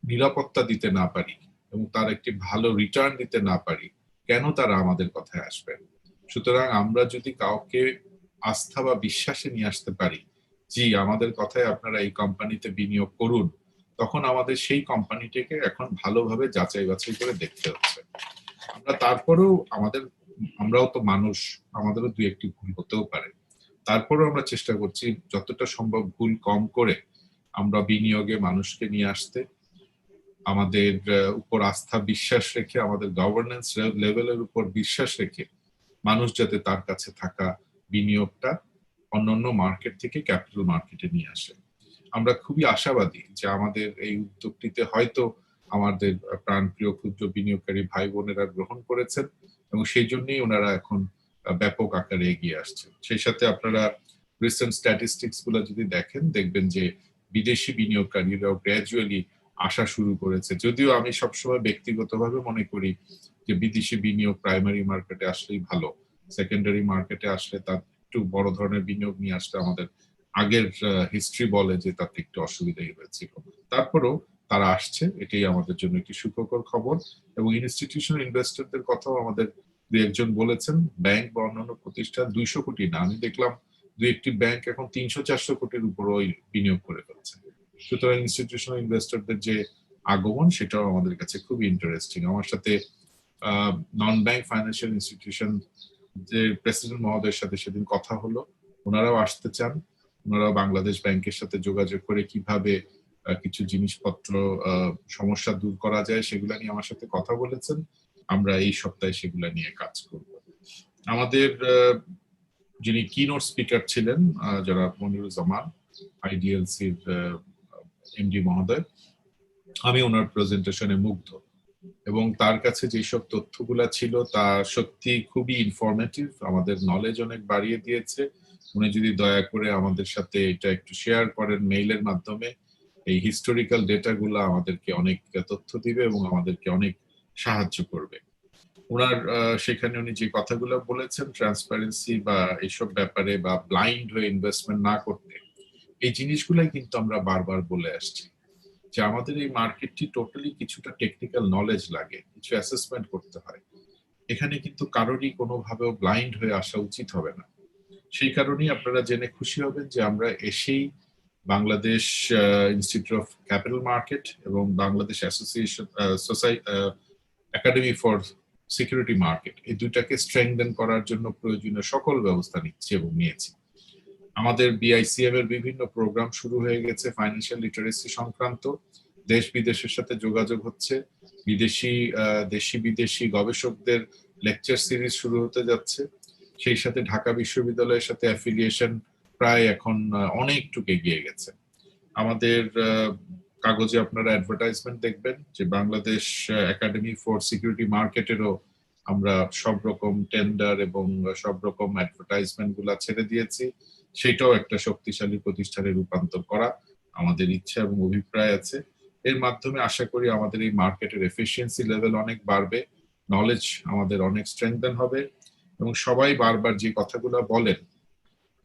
নিরাপত্তা দিতে না পারি এবং তার একটি ভালো রিটার্ন দিতে না পারি, কেন তারা আমাদের কথায় আসবে? সুতরাং আমরা যদি কাউকে আস্থা বা বিশ্বাসে নিয়ে আসতে পারি, জি আমাদের কথায় আপনারা এই কোম্পানিতে বিনিয়োগ করুন, তখন আমাদের সেই কোম্পানিটিকে এখন ভালোভাবে যাচাই বাছাই করে দেখতে হচ্ছে। আমরা তারপরেও আমরাও তো মানুষ, আমাদেরও দুই একটি ভুল হতেও পারে, তারপরেও আমরা চেষ্টা করছি যতটা সম্ভব ভুল কম করে আমরা বিনিয়োগে মানুষকে নিয়ে আসতে, আমাদের উপর আস্থা বিশ্বাস রেখে, আমাদের গভর্নেন্স লেভেলের উপর বিশ্বাস রেখে মানুষ যাতে তার কাছে থাকা বিনিয়োগটা অন্যান্য মার্কেট থেকে ক্যাপিটাল মার্কেটে নিয়ে আসে। আমরা খুবই আশাবাদী যে আমাদের এই উদ্যোগটিতে হয়তো আমাদের প্রাণপ্রিয় ক্ষুদ্র বিনিয়োগকারী ভাই বোনেরা গ্রহণ করেছেন, এবং সেই জন্যই ওনারা এখন ব্যাপক আকারে এগিয়ে আসছেন। সেই সাথে আপনারা রিসেন্ট স্ট্যাটিস্টিক্স গুলো যদি দেখেন, দেখবেন যে বিদেশি বিনিয়োগকারীরাও গ্র্যাজুয়ালি আসা শুরু করেছে। যদিও আমি সবসময় ব্যক্তিগতভাবে মনে করি যে বিদেশি বিনিয়োগ প্রাইমারি মার্কেটে আসলেই ভালো, সেকেন্ডারি মার্কেটে আসলে তার একটু বড় ধরনের বিনিয়োগ নিয়ে আসলে আমাদের আগের হিস্ট্রি বলে যে তাতে একটু অসুবিধাই হয়েছিল। তারপরেও তারা আসছে, এটাই আমাদের জন্য একটি সুখকর খবর। এবং ইনস্টিটিউশনাল ইনভেস্টরদের কথাও আমাদের দুই একজন বলেছেন, ব্যাংক বা অন্যান্য প্রতিষ্ঠান 200 কোটি না, আমি দেখলাম দুই একটি ব্যাংক এখন 300-400 কোটির উপরও বিনিয়োগ করে ফেলছে। সুতরাং ইনস্টিটিউশনাল ইনভেস্টরদের যে আগমন, সেটাও আমাদের কাছে খুবই ইন্টারেস্টিং। আমার সাথে নন ব্যাংক ফাইন্যান্সিয়াল ইনস্টিটিউশন যে প্রেসিডেন্ট মহোদয়ের সাথে সেদিন কথা হলো, ওনারাও আসতে চান, ওনারাও বাংলাদেশ ব্যাংকের সাথে যোগাযোগ করে কিভাবে কিছু জিনিসপত্র সমস্যা দূর করা যায় সেগুলা নিয়ে আমার সাথে কথা বলেছেন। আমরা এই সপ্তাহে সেগুলা নিয়ে কাজ করব। আমাদের যিনি কিনোট স্পিকার ছিলেন যারা মনিরুজ্জামান, আইডিএলসির এমডি মহোদয়, আমি ওনার প্রেজেন্টেশনে মুগ্ধ, এবং তার কাছে যেসব তথ্যগুলা ছিল তা সত্যি খুবই ইনফরমেটিভ, আমাদের নলেজ অনেক বাড়িয়ে দিয়েছে। উনি যদি দয়া করে আমাদের সাথে এটা একটু শেয়ার করেন মেইলের মাধ্যমে, এই হিস্টোরিক্যাল ডেটাগুলো আমাদেরকে অনেক তথ্য দিবে এবং আমাদেরকে অনেক সাহায্য করবে। ওনার সেখানে উনি যে কথাগুলো বলেছেন, ট্রান্সপারেন্সি বা এইসব ব্যাপারে বা ব্লাইন্ড হয়ে ইনভেস্টমেন্ট না করতে, এই জিনিসগুলাই কিন্তু আমরা বারবার বলে আসছি যে আমাদের এই মার্কেটটি টোটালি কিছুটা টেকনিক্যাল নলেজ লাগে, কিছু অ্যাসেসমেন্ট করতে হয়। এখানে কিন্তু কারোরই কোনোভাবেও ব্লাইন্ড হয়ে আসা উচিত হবে না। সেই কারণেই আপনারা জেনে খুশি হবেন যে আমরা এসেই Bangladesh institute of capital market এবং Bangladesh association academy for security market, এই দুইটাকে স্ট্রেংথেন করার জন্য প্রয়োজনীয় সকল ব্যবস্থা নিচ্ছি এবং নিয়েছি। আমাদের বিআইসিএম এর বিভিন্ন প্রোগ্রাম শুরু হয়ে গেছে ফাইন্যান্সিয়াল লিটারেসি সংক্রান্ত, দেশ বিদেশের সাথে যোগাযোগ হচ্ছে, দেশি বিদেশি গবেষকদের লেকচার সিরিজ শুরু হতে যাচ্ছে। সেই সাথে ঢাকা বিশ্ববিদ্যালয়ের সাথে অ্যাফিলিয়েশন প্রায় এখন অনেকটুকু এগিয়ে গেছে। আমাদের কাগজে আপনারা অ্যাডভার্টাইজমেন্ট দেখবেন যে বাংলাদেশ একাডেমি ফর সিকিউরিটি মার্কেটেরও আমরা সব রকম টেন্ডার এবং সব রকম অ্যাডভার্টাইজমেন্ট গুলা ছেড়ে দিয়েছি। সেটাও একটা শক্তিশালী প্রতিষ্ঠানে রূপান্তর করা আমাদের ইচ্ছা এবং অভিপ্রায় আছে। এর মাধ্যমে আশা করি আমাদের এই মার্কেটের এফিসিয়েন্সি লেভেল অনেক বাড়বে, নলেজ আমাদের অনেক স্ট্রেংথেন হবে, এবং সবাই বারবার যে কথাগুলো বলেন,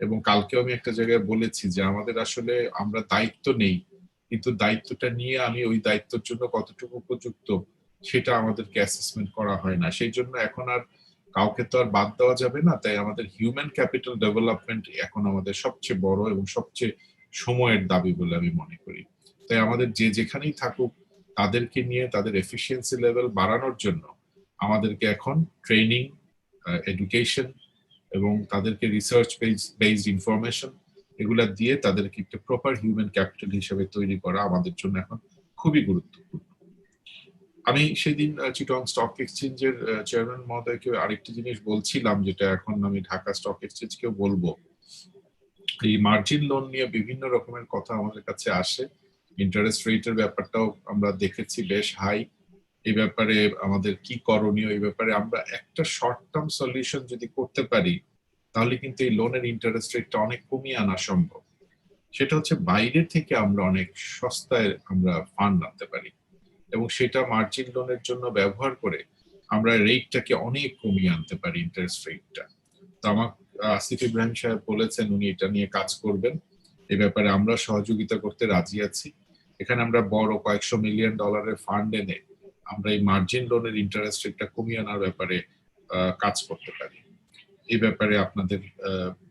এবং কালকেও আমি একটা জায়গায় বলেছি যে আমাদের আসলে আমরা দায়িত্ব নেই, কিন্তু দায়িত্বটা নিয়ে আমি ওই দায়িত্বের জন্য কতটুকু উপযুক্ত সেটা আমাদেরকে অ্যাসেসমেন্ট করা হয় না। সেই জন্য এখন আর কাউকে তো আর বাদ দেওয়া যাবে না, তাই আমাদের হিউম্যান ক্যাপিটাল ডেভেলপমেন্ট এখন আমাদের সবচেয়ে বড় এবং সবচেয়ে সময়ের দাবি বলে আমি মনে করি। তাই আমাদের যে যেখানেই থাকুক তাদেরকে নিয়ে তাদের এফিসিয়েন্সি লেভেল বাড়ানোর জন্য আমাদেরকে এখন ট্রেনিং, এডুকেশন এবং তাদেরকে রিসার্চ বেসড ইনফরমেশন এগুলা দিয়ে তাদেরকে একটা প্রপার হিউম্যান ক্যাপিটাল হিসেবে তৈরি করা আমাদের জন্য এখন খুবই গুরুত্বপূর্ণ। আমি সেদিন চিটং স্টক এক্সচেঞ্জের চেয়ারম্যান মহোদয়কে আরেকটি জিনিস বলছিলাম, যেটা এখন আমি ঢাকা স্টক এক্সচেঞ্জকেও বলবো। এই মার্জিন লোন নিয়ে বিভিন্ন রকমের কথা আমাদের কাছে আসে। ইন্টারেস্ট রেটের ব্যাপারটাও আমরা দেখেছি বেশ হাই। এই ব্যাপারে আমাদের কি করণীয়, এই ব্যাপারে আমরা একটা শর্ট টার্ম সলিউশন যদি করতে পারি, তাহলে কিন্তু এই লোনের ইন্টারেস্ট রেটটা অনেক কমিয়ে আনা সম্ভব। সেটা হচ্ছে বাইরে থেকে আমরা অনেক সস্তায় আমরা ফান্ড আনতে পারি, এবং সেটা মার্জিন লোনের জন্য ব্যবহার করে আমরা রেটটাকে অনেক কমিয়ে আনতে পারি, ইন্টারেস্ট রেটটা। তো আমার আসিফ ইব্রাহিম সাহেব বলেছেন উনি এটা নিয়ে কাজ করবেন। এই ব্যাপারে আমরা সহযোগিতা করতে রাজি আছি। এখানে আমরা বড় কয়েকশো মিলিয়ন ডলারের ফান্ড এনে আমরা এই মার্জিন লোনের ইন্টারেস্ট রেটটা কমিয়ে আনার ব্যাপারে কাজ করতে পারি। এই ব্যাপারে আপনাদের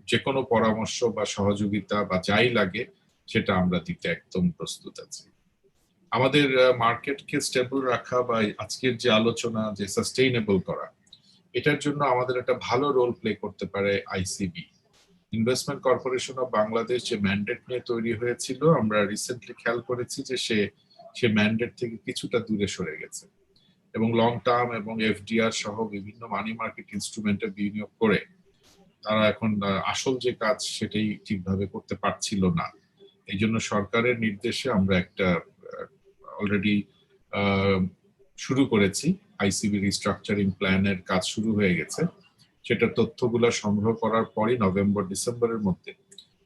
যে কোনো পরামর্শ বা সহযোগিতা বা যাই লাগে সেটা আমরা দিতে একদম প্রস্তুত আছি। আমাদের মার্কেটকে স্টেবল রাখা বা আজকের যে আলোচনা যে সাস্টেইনেবল করা, এটার জন্য আমাদের একটা ভালো রোল প্লে করতে পারে ICB. Investment corporation of Bangladesh যে ম্যান্ডেট নিয়ে তৈরি হয়েছিল, আমরা রিসেন্টলি খেয়াল করেছি যে সে ম্যান্ডেট থেকে কিছুটা দূরে সরে গেছে, এবং লং টার্ম এবং এফডিআর সহ বিভিন্ন মানি মার্কেট ইনস্ট্রুমেন্টে বিনিয়োগ করে তারা এখন আসল যে কাজ সেটাই ঠিকভাবে করতে পারছিল না। এই জন্য সরকারের নির্দেশে আমরা একটা অলরেডি শুরু করেছি, আইসিবি রিস্ট্রাকচারিং প্ল্যানের কাজ শুরু হয়ে গেছে। সেটা তথ্যগুলো সংগ্রহ করার পরই নভেম্বর ডিসেম্বরের মধ্যে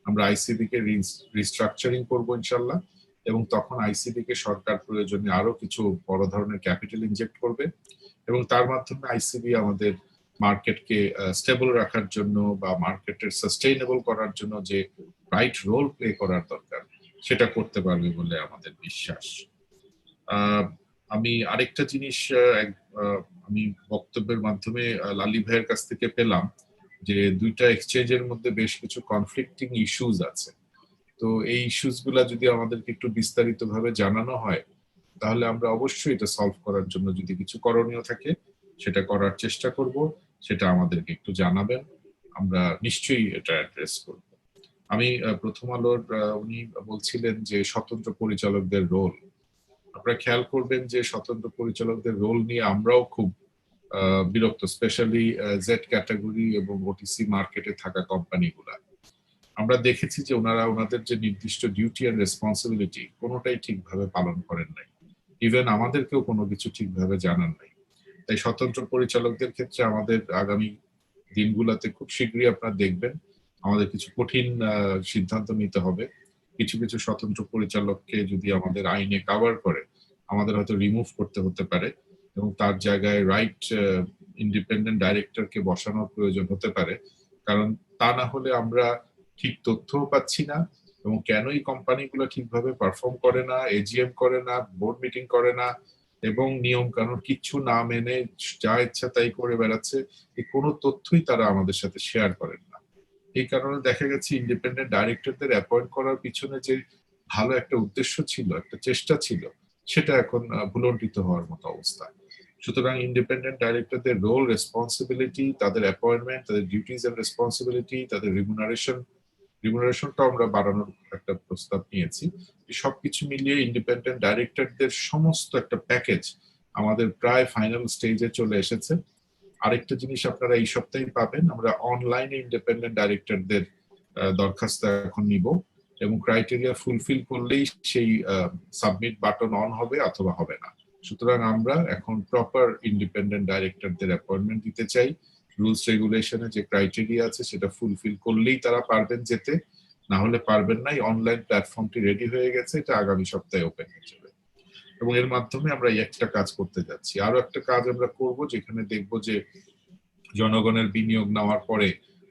আমরা আইসিবি কে রিস্ট্রাকচারিং করবো ইনশাল্লাহ, এবং তখন আইসিবি কে সরকার প্রয়োজনে আরো কিছু বড় ধরনের ক্যাপিটাল ইনজেক্ট করবে, এবং তার মাধ্যমে আইসিবি আমাদের মার্কেটকে স্টেবল রাখার জন্য বা মার্কেটের সাস্টেইনেবল করার জন্য যে রাইট রোল প্লে করার দরকার সেটা করতে পারবে বলে আমাদের বিশ্বাস। আমি আরেকটা জিনিস আমি বক্তব্যের মাধ্যমে লালি ভাইয়ের কাছ থেকে পেলাম যে দুইটা এক্সচেঞ্জের মধ্যে বেশ কিছু কনফ্লিক্টিং ইস্যুজ আছে। তো এই ইস্যুস গুলা যদি আমাদেরকে একটু বিস্তারিত ভাবে জানানো হয়, তাহলে আমরা অবশ্যই এটা সলভ করার জন্য যদি কিছু করণীয় থাকে সেটা করার চেষ্টা করব। সেটা আমাদেরকে একটু জানাবেন, আমরা নিশ্চয়ই এটা অ্যাড্রেস করব। আমি প্রথম আলোর উনি বলছিলেন যে স্বতন্ত্র পরিচালকদের রোল। আপনারা খেয়াল করবেন যে স্বতন্ত্র পরিচালকদের রোল নিয়ে আমরাও খুব বিরক্ত, স্পেশালি জেড ক্যাটাগরি এবং ওটিসি মার্কেটে থাকা কোম্পানিগুলা। আমরা দেখেছি যে ওনারা ওনাদের যে নির্দিষ্ট ডিউটি এন্ড রেসপন্সিবিলিটি কোনোটাই ঠিকভাবে পালন করেন নাই, ইভেন আমাদেরকেও কোনো কিছু ঠিকভাবে জানান নাই। তাই স্বতন্ত্র পরিচালকদের ক্ষেত্রে আমাদের আগামী দিনগুলোতে খুব শীঘ্রই আপনারা দেখবেন আমাদের কিছু কঠিন সিদ্ধান্ত নিতে হবে। কিছু কিছু স্বতন্ত্র পরিচালককে যদি আমাদের আইনে কভার করে আমাদের হয়তো রিমুভ করতে হতে পারে, এবং তার জায়গায় রাইট ইন্ডিপেন্ডেন্ট ডাইরেক্টরকে বসানোর প্রয়োজন হতে পারে। কারণ তা না হলে আমরা ঠিক তথ্যও পাচ্ছি না, এবং কেন এই কোম্পানিগুলো ঠিকভাবে পারফর্ম করে না, এজিএম করে না, বোর্ড মিটিং করে না, এবং নিয়ম কানুন কিচ্ছু না মেনে যা ইচ্ছা তাই করে বেড়াচ্ছে, এই কোনো তথ্যই তারা আমাদের সাথে শেয়ার করেন না। এই কারণে দেখা গেছে ইন্ডিপেন্ডেন্ট ডাইরেক্টরদের অ্যাপয়েন্ট করার পিছনে যে ভালো একটা উদ্দেশ্য ছিল, একটা চেষ্টা ছিল, সেটা এখন ভুলণ্ঠিত হওয়ার মতো অবস্থা। সুতরাং ইন্ডিপেন্ডেন্ট ডাইরেক্টরদের রোল, রেসপন্সিবিলিটি, তাদের অ্যাপয়েন্টমেন্ট, তাদের ডিউটিজ এন্ড রেসপন্সিবিলিটি, তাদের রিমুনারেশনটা আমরা বাড়ানোর একটা প্রস্তাব নিয়েছি। সবকিছু মিলিয়ে ইন্ডিপেন্ডেন্ট ডাইরেক্টরদের সমস্ত একটা প্যাকেজ আমাদের প্রায় ফাইনাল স্টেজে চলে এসেছে। আরেকটা জিনিস আপনারা এই সপ্তাহে পাবেন, আমরা অনলাইনে ইন্ডিপেন্ডেন্ট ডাইরেক্টরদের দরখাস্ত এখন নিব, এবং ক্রাইটেরিয়া ফুলফিল করলেই সেই সাবমিট বাটন অন হবে অথবা হবে না। সুতরাং আমরা এখন প্রপার ইন্ডিপেন্ডেন্ট ডাইরেক্টরদের অ্যাপয়েন্টমেন্ট দিতে চাই। রুলস রেগুলেশনে যে ক্রাইটেরিয়া আছে সেটা ফুলফিল করলেই তারা পারবেন যেতে, না হলে পারবেন না। অনলাইন প্ল্যাটফর্মটি রেডি হয়ে গেছে, এটা আগামী সপ্তাহে ওপেন হয়ে যাবে, এবং এর মাধ্যমে আমরা এই একটা কাজ করতে যাচ্ছি। আরো একটা কাজ আমরা করব, যেখানে দেখব যে জনগণের বিনিয়োগ নেওয়ার পরে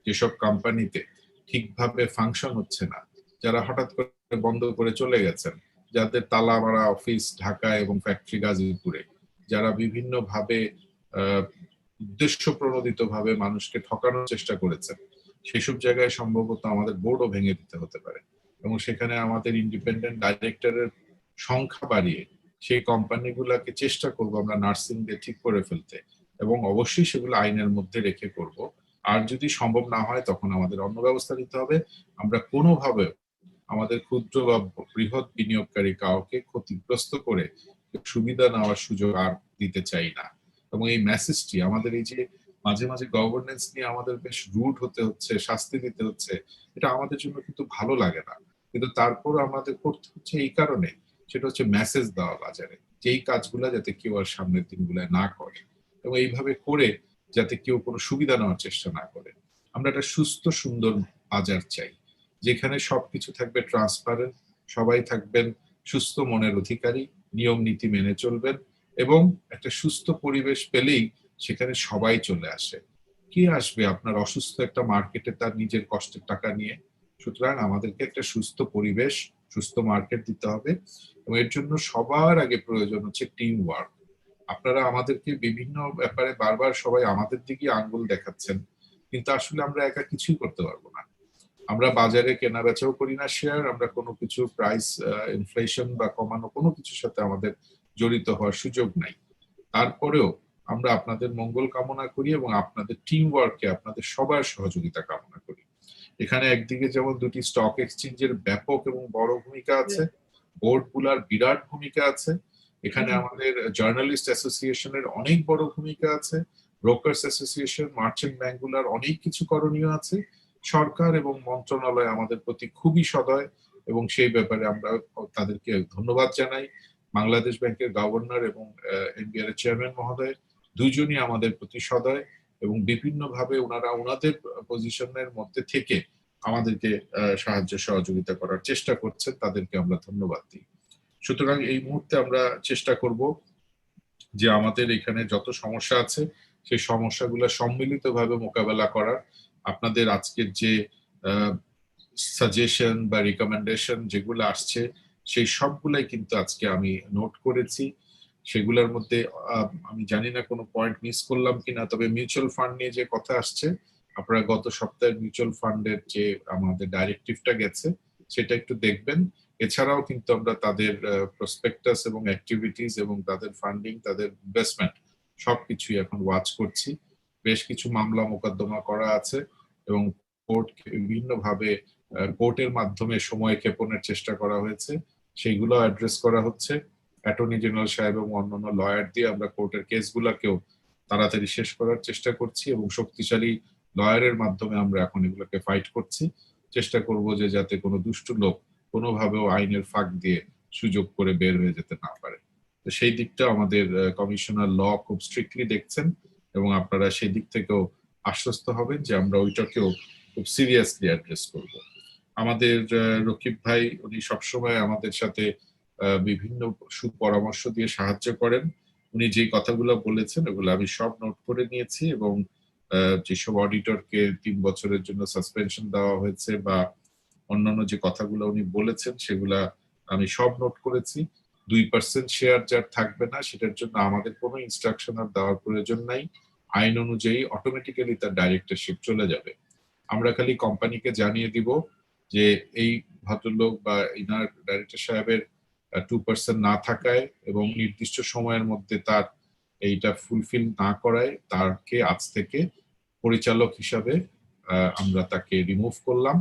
যেসব কোম্পানিতে ঠিকভাবে ফাংশন হচ্ছে না, যারা হঠাৎ করে বন্ধ করে চলে গেছেন, যাদের তালা মারা অফিস ঢাকায় এবং ফ্যাক্টরি গাজীপুরে, যারা বিভিন্ন ভাবে উদ্দেশ্য প্রণোদিত ভাবে মানুষকে ঠকানোর চেষ্টা করেছেন, সেসব জায়গায় সম্ভবত আমাদের বোর্ডও ভেঙে দিতে হতে পারে, এবং সেখানে আমাদের ইন্ডিপেন্ডেন্ট ডাইরেক্টরের সংখ্যা বাড়িয়ে সেই কোম্পানিগুলোকে চেষ্টা করবো আমরা নার্সিং দিয়ে ঠিক করে ফেলতে, এবং অবশ্যই সেগুলো আইনের মধ্যে রেখে করব। আর যদি সম্ভব না হয় তখন আমাদের অন্য ব্যবস্থা নিতে হবে। আমরা কোনোভাবে আমাদের ক্ষুদ্র বা বৃহৎ বিনিয়োগকারী কাউকে ক্ষতিগ্রস্ত করে সুবিধা নেওয়ার সুযোগ আর দিতে চাই না। এবং এই মেসেজটি আমাদের এই যে মাঝে মাঝে গভর্নেন্স নিয়ে আমাদের বেশ রুড হতে হচ্ছে, শাস্তি দিতে হচ্ছে, এটা আমাদের জন্য কিন্তু ভালো লাগে না। কিন্তু তারপর আমাদের করতে হচ্ছে এই কারণে, সেটা হচ্ছে মেসেজ দেওয়া বাজারে যে এই কাজগুলা যাতে কেউ আর সামনের দিনগুলায় না করে, এবং এইভাবে করে যাতে কেউ কোনো সুবিধা নেওয়ার চেষ্টা না করে। আমরা একটা সুস্থ সুন্দর বাজার চাই, যেখানে সবকিছু থাকবে ট্রান্সপারেন্ট, সবাই থাকবেন সুস্থ মনের অধিকারী, নিয়ম নীতি মেনে চলবেন, এবং একটা সুস্থ পরিবেশ পেলেই সেখানে সবাই চলে আসে। কে আসবে আপনার অসুস্থ একটা মার্কেটে তার নিজের কষ্টের টাকা নিয়ে? সুতরাং আমাদেরকে একটা সুস্থ পরিবেশ, সুস্থ মার্কেট দিতে হবে, এবং এর জন্য সবার আগে প্রয়োজন হচ্ছে টিম ওয়ার্ক। আপনারা আমাদেরকে বিভিন্ন ব্যাপারে বারবার সবাই আমাদের দিকে আঙ্গুল দেখাচ্ছেন, কিন্তু আসলে আমরা একা কিছুই করতে পারবো না। আমরা বাজারে কেনা বেচাও করি না শেয়ার, আমরা কোনো কিছু প্রাইস ইনফ্লেশন বা কমানো কোনো কিছুর সাথে আমাদের জড়িত হওয়ার সুযোগ নাই। তারপরেও আমরা আপনাদের মঙ্গল কামনা করি এবং আপনাদের টিম ওয়ার্কে আপনাদের সবার সহযোগিতা কামনা করি। এখানে একদিকে যেমন দুটি স্টক এক্সচেঞ্জের ব্যাপক এবং বড় ভূমিকা আছে, বোর্ড গুলার বিরাট ভূমিকা আছে, এখানে আমাদের জার্নালিস্ট অ্যাসোসিয়েশনের অনেক বড় ভূমিকা আছে, ব্রোকার্স অ্যাসোসিয়েশন, মার্চেন্ট ব্যাংক গুলার অনেক কিছু করণীয় আছে। সরকার এবং মন্ত্রণালয় আমাদের প্রতি খুবই সদয়, এবং সেই ব্যাপারে আমরা তাদেরকে ধন্যবাদ জানাই। বাংলাদেশ ব্যাংকের গভর্নর এবং এনবিআর এর চেয়ারম্যান মহোদয় দুইজনই আমাদের প্রতি সদয়, এবং বিভিন্নভাবে ওনারা ওনাদের পজিশনের মধ্যে থেকে আমাদেরকে সাহায্য সহযোগিতা করার চেষ্টা করছেন, তাদেরকে আমরা ধন্যবাদ দিই। সুতরাং এই মুহূর্তে আমরা চেষ্টা করব যে আমাদের এখানে যত সমস্যা আছে সেই সমস্যাগুলো সম্মিলিতভাবে মোকাবেলা করার। আপনাদের আজকের যে সাজেশন বা রিকমেন্ডেশন যেগুলো আসছে সেই সবগুলাই কিন্তু আজকে আমি নোট করেছি। সেগুলোর মধ্যে আমি জানি না কোনো পয়েন্ট মিস করলাম কিনা, তবে মিউচুয়াল ফান্ড নিয়ে যে কথা আসছে, আপনারা গত সপ্তাহের মিউচুয়াল ফান্ডের যে আমাদের ডাইরেক্টিভটা গেছে সেটা একটু দেখবেন। এছাড়াও কিন্তু আমরা তাদের প্রসপেক্টাস এবং অ্যাক্টিভিটিস এবং তাদের ফান্ডিং, তাদের ইনভেস্টমেন্ট সবকিছুই এখন ওয়াচ করছি। বেশ কিছু মামলা মোকদ্দমা করা আছে এবং কোর্টকে বিভিন্নভাবে কোর্টের মাধ্যমে সময় ক্ষেপণের চেষ্টা করা হয়েছে, সেইগুলো অ্যাড্রেস করা হচ্ছে। অ্যাটর্নি জেনারেল সাহেব এবং অন্যান্য লয়ার দিয়ে আমরা কোর্টের কেসগুলোকেও তাড়াতাড়ি শেষ করার চেষ্টা করছি, এবং শক্তিশালী লয়ারের মাধ্যমে আমরা এখন এগুলোকে ফাইট করছি। চেষ্টা করব যে যাতে কোনো দুষ্ট লোক কোনোভাবেও আইনের ফাঁক দিয়ে সুযোগ করে বের হয়ে যেতে না পারে। তো সেই দিকটা আমাদের কমিশনার ল খুব স্ট্রিক্টলি দেখছেন, এবং আপনারা সেই দিক থেকেও আশ্বস্ত হবেন যে আমরা ওইটাকেও খুব সিরিয়াসলি অ্যাড্রেস করব। আমাদের রকিব ভাই উনি সবসময় আমাদের সাথে বিভিন্ন সুপরামর্শ দিয়ে সাহায্য করেন। উনি যে কথাগুলো বলেছেন ওগুলো আমি সব নোট করে নিয়েছি, এবং যেসব অডিটরকে 3 বছরের জন্য সাসপেনশন দেওয়া হয়েছে বা অন্যান্য যে কথাগুলো উনি বলেছেন সেগুলা আমি সব নোট করেছি। 2% শেয়ার যার থাকবে না সেটার জন্য আমাদের কোনো ইনস্ট্রাকশন আর দেওয়ার প্রয়োজন নাই। আইন অনুযায়ী অটোমেটিক্যালি তার ডাইরেক্টরশিপ চলে যাবে। আমরা খালি কোম্পানিকে জানিয়ে দিব যে এই ভদ্রলোক বা ইনার ডাইরেক্টর সাহেবের 2% না থাকায় এবং নির্দিষ্ট সময়ের মধ্যে তার এইটা ফুলফিল না করায় তাকে আজ থেকে পরিচালক হিসাবে আমরা তাকে রিমুভ করলাম,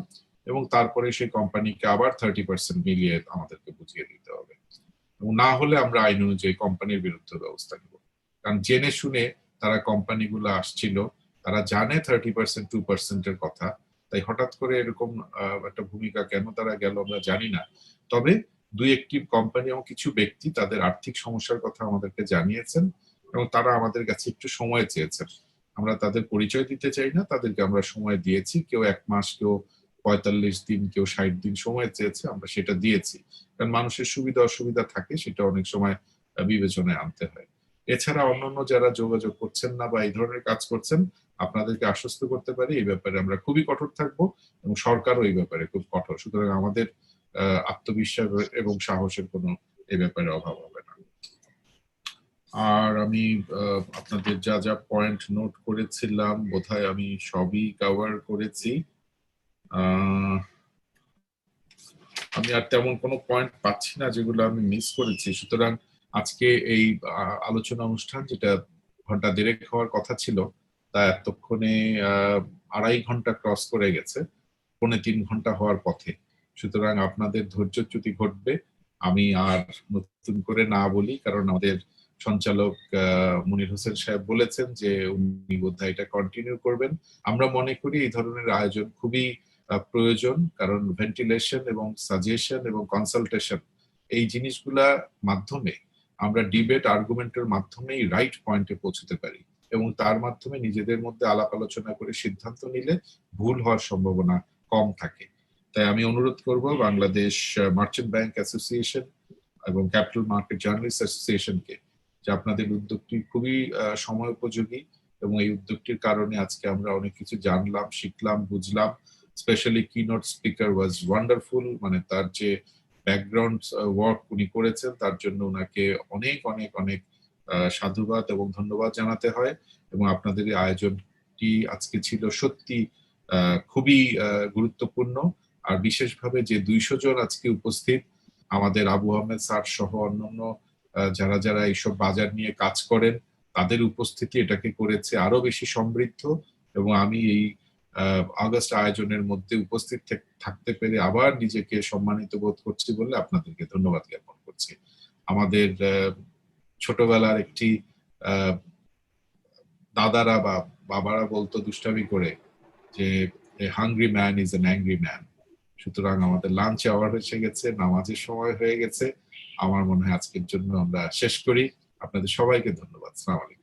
এবং তারপরে সেই কোম্পানিকে আবার 30% মিলিয়ে আমাদেরকে বুঝিয়ে দিতে হবে, এবং না হলে আমরা আইন অনুযায়ী কোম্পানির বিরুদ্ধে ব্যবস্থা নেব। কারণ জেনে শুনে তারা কোম্পানিগুলো আসছিল, তারা জানে 30% 2%-এর কথা, তাই হঠাৎ করে এরকম একটা ভূমিকা কেন তারা গেল আমরা জানি না। তবে দুই একটি কোম্পানি এবং কিছু ব্যক্তি তাদের আর্থিক সমস্যার কথা আমাদেরকে জানিয়েছেন, এবং তারা আমাদের কাছে একটু সময় চেয়েছেন। আমরা তাদের পরিচয় দিতে চাই না, তাদেরকে আমরা সময় দিয়েছি। কেউ 1 মাস, কেউ 45 দিন, কেউ 60 দিন সময় চেয়েছে, আমরা সেটা দিয়েছি। কারণ মানুষের সুবিধা অসুবিধা থাকে, সেটা অনেক সময় বিবেচনায় আনতে হয়। এছাড়া অন্যান্য যারা যোগাযোগ করছেন না বা এই ধরনের কাজ করছেন, আপনাদেরকে আশ্বস্ত করতে পারি এই ব্যাপারে আমরা খুবই কঠোর থাকবো, এবং সরকারও এই ব্যাপারে খুব কঠোর। সুতরাং আমাদের আত্মবিশ্বাস এবং সাহসের কোনো এই ব্যাপারে অভাব হবে না। আর আমি আপনাদের যা যা পয়েন্ট নোট করেছিলাম বোধহয় আমি সবই কভার করেছি। আমি আর তেমন কোনো পয়েন্ট পাচ্ছি না যেগুলো আমি মিস করেছি। সুতরাং আজকে এই আলোচনা অনুষ্ঠান যেটা ঘন্টা দেড়েক হওয়ার কথা ছিল, তা এতক্ষণে 2.5 ঘন্টা ক্রস করে গেছে, 2.75 ঘন্টা হওয়ার পথে। সুতরাং আপনাদের ধৈর্যচ্যুতি ঘটবে, আমি আর নতুন করে না বলি, কারণ আমাদের সঞ্চালক মনির হোসেন সাহেব বলেছেন যে উনি বোধহয় এটা কন্টিনিউ করবেন। আমরা মনে করি এই ধরনের আয়োজন খুবই প্রয়োজন, কারণ ভেন্টিলেশন এবং সাজেশন এবং কনসালটেশন এই জিনিসগুলা মাধ্যমে আমরা ডিবেট আর্গুমেন্টের মাধ্যমেই রাইট পয়েন্টে পৌঁছতে পারি, এবং তার মাধ্যমে নিজেদের মধ্যে আলাপ আলোচনা করে সিদ্ধান্ত নিলে ভুল হওয়ার সম্ভাবনা কম থাকে। তাই আমি অনুরোধ করব বাংলাদেশ মার্চেন্ট ব্যাংক অ্যাসোসিয়েশন এবং ক্যাপিটাল মার্কেট জার্নালিস্ট অ্যাসোসিয়েশনকে যে আপনাদের উদ্যোগটি খুবই সময় উপযোগী, এবং এই উদ্যোগটির কারণে আজকে আমরা অনেক কিছু জানলাম, শিখলাম, বুঝলাম। Specially keynote speaker was wonderful, মানে তার যে ব্যাকগ্রাউন্ড ওয়ার্ক উনি করেছেন তার জন্য ওনাকে অনেক অনেক অনেক সাধুবাদ এবং ধন্যবাদ জানাতে হয়। এবং আপনাদের এই আয়োজনটি আজকে ছিল সত্যি খুবই গুরুত্বপূর্ণ। আর বিশেষভাবে যে 200 জন আজকে উপস্থিত, আমাদের আবু আহমেদ স্যার সহ অন্যান্য যারা যারা এইসব বাজার নিয়ে কাজ করেন, তাদের উপস্থিতি এটাকে করেছে আরো বেশি সমৃদ্ধ। এবং আমি এই আগস্ট আয়োজনের মধ্যে উপস্থিত থাকতে পেরে আবার নিজেকে সম্মানিত বোধ করছি বলে আপনাদেরকে ধন্যবাদ জ্ঞাপন করছি। আমাদের ছোটবেলার একটি দাদারা বা বাবারা বলতো দুষ্টামি করে যে hungry man is an angry man. সুতরাং আমাদের লাঞ্চ আওয়ার এসে গেছে, নামাজের সময় হয়ে গেছে। আমার মনে হয় আজকের জন্য আমরা শেষ করি। আপনাদের সবাইকে ধন্যবাদ। আসসালামু আলাইকুম।